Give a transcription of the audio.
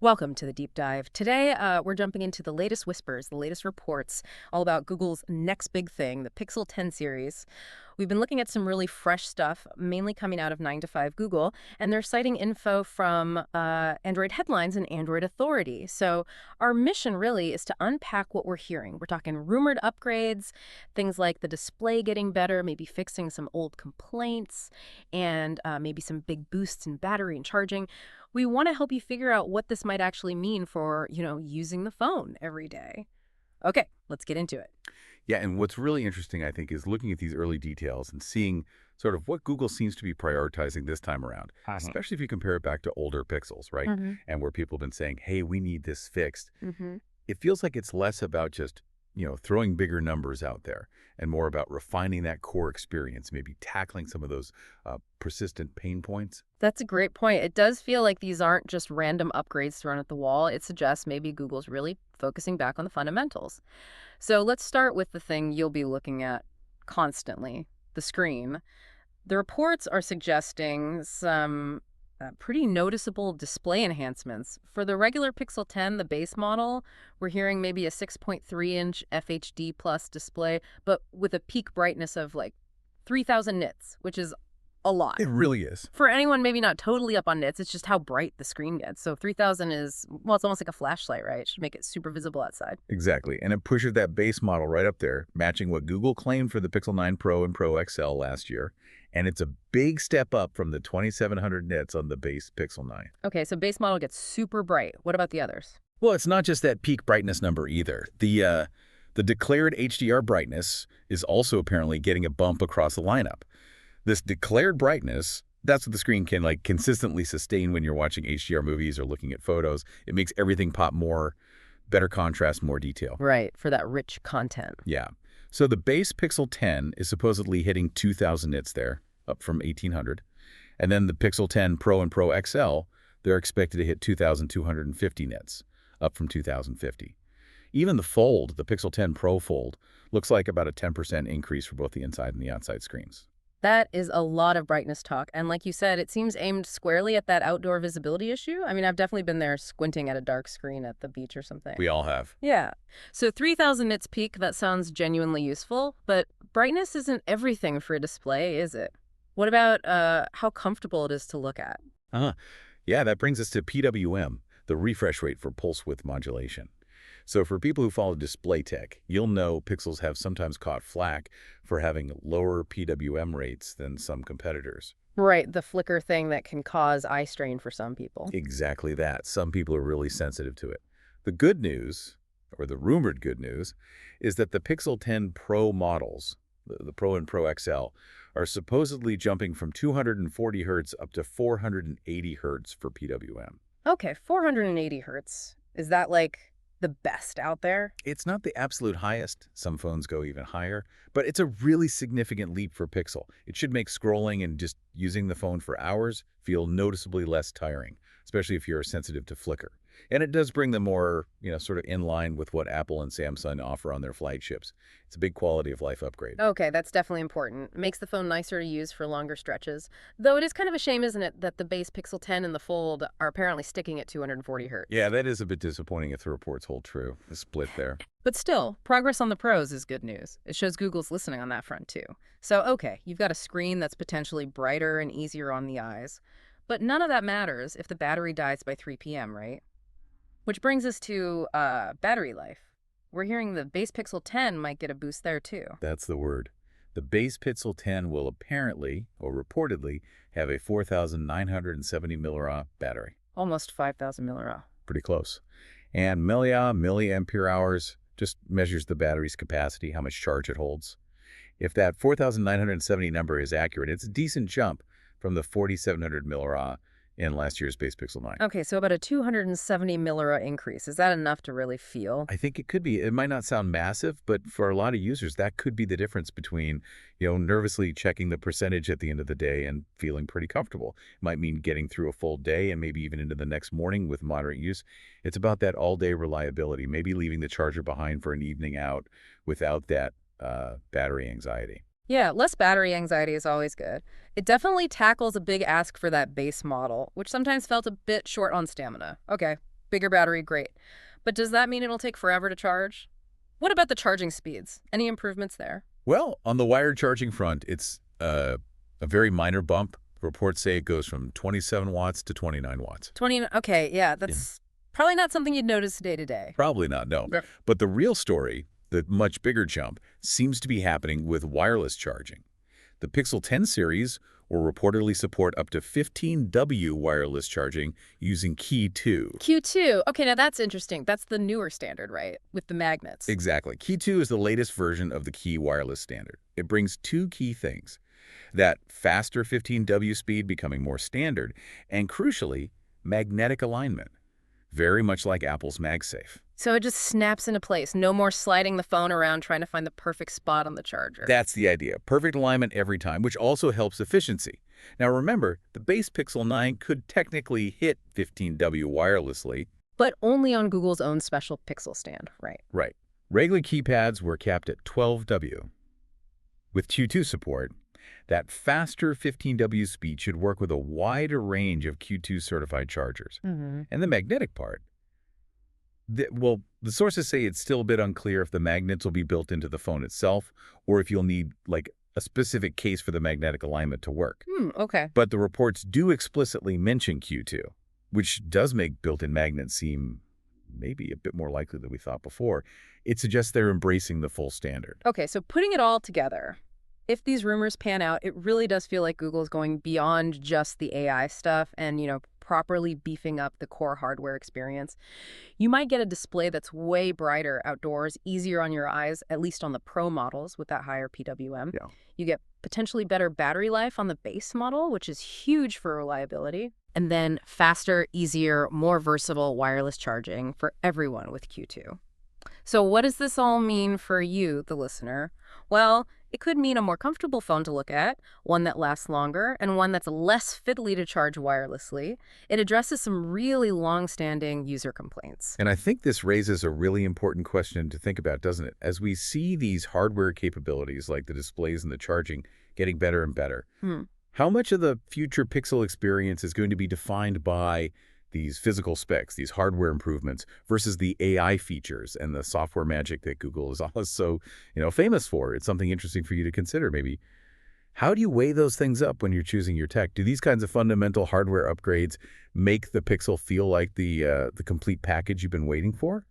Welcome to the deep dive. Today, we're jumping into the latest whispers, the latest reports, all about Google's next big thing, the Pixel 10 series. We've been looking at some really fresh stuff, mainly coming out of 9 to 5 Google, and they're citing info from Android headlines and Android Authority. So our mission really is to unpack what we're hearing. We're talking rumored upgrades, things like the display getting better, maybe fixing some old complaints, and maybe some big boosts in battery and charging. We want to help you figure out what this might actually mean for, using the phone every day. Okay, let's get into it. Yeah, and what's really interesting, I think, is looking at these early details and seeing sort of what Google seems to be prioritizing this time around, especially if you compare it back to older Pixels, right? And where people have been saying, hey, we need this fixed. It feels like it's less about just, throwing bigger numbers out there and more about refining that core experience, maybe tackling some of those persistent pain points. That's a great point. It does feel like these aren't just random upgrades thrown at the wall. It suggests maybe Google's really focusing back on the fundamentals. So let's start with the thing you'll be looking at constantly, the screen. The reports are suggesting some pretty noticeable display enhancements. For the regular Pixel 10, the base model, we're hearing maybe a 6.3-inch FHD plus display, but with a peak brightness of like 3,000 nits, which is a lot. It really is. For anyone maybe not totally up on nits, it's just how bright the screen gets. So 3,000 is, well, it's almost like a flashlight, right? It should make it super visible outside. Exactly. And it pushes that base model right up there, matching what Google claimed for the Pixel 9 Pro and Pro XL last year. And it's a big step up from the 2,700 nits on the base Pixel 9. Okay, so base model gets super bright. What about the others? Well, it's not just that peak brightness number either. The declared HDR brightness is also apparently getting a bump across the lineup. This declared brightness, that's what the screen can consistently sustain when you're watching HDR movies or looking at photos. It makes everything pop more, better contrast, more detail. Right, for that rich content. Yeah. So the base Pixel 10 is supposedly hitting 2,000 nits there, up from 1,800. And then the Pixel 10 Pro and Pro XL, they're expected to hit 2,250 nits, up from 2,050. Even the Fold, the Pixel 10 Pro Fold, looks like about a 10% increase for both the inside and the outside screens. That is a lot of brightness talk. And like you said, it seems aimed squarely at that outdoor visibility issue. I mean, I've definitely been there squinting at a dark screen at the beach or something. We all have. Yeah. So 3,000 nits peak, that sounds genuinely useful, but brightness isn't everything for a display, is it? What about how comfortable it is to look at? Yeah, that brings us to PWM, the refresh rate for pulse width modulation. So for people who follow display tech, you'll know Pixels have sometimes caught flack for having lower PWM rates than some competitors. Right, the flicker thing that can cause eye strain for some people. Exactly that. Some people are really sensitive to it. The good news, or the rumored good news, is that the Pixel 10 Pro models, the Pro and Pro XL, are supposedly jumping from 240 hertz up to 480 hertz for PWM. Okay, 480 hertz. Is that like the best out there? It's not the absolute highest. Some phones go even higher, but it's a really significant leap for Pixel. It should make scrolling and just using the phone for hours feel noticeably less tiring, especially if you're sensitive to flicker. And it does bring them more, sort of in line with what Apple and Samsung offer on their flagships. It's a big quality of life upgrade. Okay, that's definitely important. It makes the phone nicer to use for longer stretches. Though it is kind of a shame, isn't it, that the base Pixel 10 and the Fold are apparently sticking at 240 hertz. Yeah, that is a bit disappointing if the reports hold true. The split there. But still, progress on the Pros is good news. It shows Google's listening on that front too. So, okay, you've got a screen that's potentially brighter and easier on the eyes. But none of that matters if the battery dies by 3 p.m., right? Which brings us to battery life. We're hearing the base Pixel 10 might get a boost there too. That's the word. The base Pixel 10 will apparently, or reportedly, have a 4,970 milliamp battery. Almost 5,000 milliamp. Pretty close. And milliampere hours just measures the battery's capacity, how much charge it holds. If that 4,970 number is accurate, it's a decent jump from the 4,700 milliamp in last year's base Pixel 9. Okay, so about a 270 milliamp increase. Is that enough to really feel? I think it could be. It might not sound massive, but for a lot of users, that could be the difference between, nervously checking the percentage at the end of the day and feeling pretty comfortable. It might mean getting through a full day and maybe even into the next morning with moderate use. It's about that all-day reliability, maybe leaving the charger behind for an evening out without that battery anxiety. Yeah, less battery anxiety is always good. It definitely tackles a big ask for that base model, which sometimes felt a bit short on stamina. Okay, Bigger battery, great. But does that mean it'll take forever to charge? What about the charging speeds? Any improvements there? Well, on the wired charging front, it's a very minor bump. Reports say it goes from 27 watts to 29 watts. 20, okay, yeah, Yeah. that's probably not something you'd notice day to day. Probably not, no. Yeah. But the real story, the much bigger jump, seems to be happening with wireless charging. The Pixel 10 series will reportedly support up to 15W wireless charging using Key 2. Q2, okay, now that's interesting. That's the newer standard, right? With the magnets. Exactly. Key 2 is the latest version of the Key wireless standard. It brings two key things: that faster 15W speed becoming more standard, and crucially, magnetic alignment, very much like Apple's MagSafe. So it just snaps into place. No more sliding the phone around trying to find the perfect spot on the charger. That's the idea. Perfect alignment every time, which also helps efficiency. Now remember, the base Pixel 9 could technically hit 15W wirelessly. But only on Google's own special Pixel stand, right? Right. Regular keypads were capped at 12W. With Q2 support, that faster 15W speed should work with a wider range of Q2 certified chargers. And the magnetic part, well, the sources say it's still a bit unclear if the magnets will be built into the phone itself or if you'll need, like, a specific case for the magnetic alignment to work. Okay. But the reports do explicitly mention Q2, which does make built-in magnets seem maybe a bit more likely than we thought before. It suggests they're embracing the full standard. Okay, so putting it all together, if these rumors pan out, it really does feel like Google's going beyond just the AI stuff and, properly beefing up the core hardware experience. You might get a display that's way brighter outdoors, easier on your eyes, at least on the Pro models with that higher PWM. Yeah. You get potentially better battery life on the base model, which is huge for reliability. And then faster, easier, more versatile wireless charging for everyone with Q2. So what does this all mean for you, the listener? Well, it could mean a more comfortable phone to look at, one that lasts longer, and one that's less fiddly to charge wirelessly. It addresses some really long-standing user complaints. And I think this raises a really important question to think about, doesn't it? As we see these hardware capabilities like the displays and the charging getting better and better, how much of the future Pixel experience is going to be defined by these physical specs, these hardware improvements, versus the AI features and the software magic that Google is always so, famous for? It's something interesting for you to consider, maybe. How do you weigh those things up when you're choosing your tech? Do these kinds of fundamental hardware upgrades make the Pixel feel like the complete package you've been waiting for?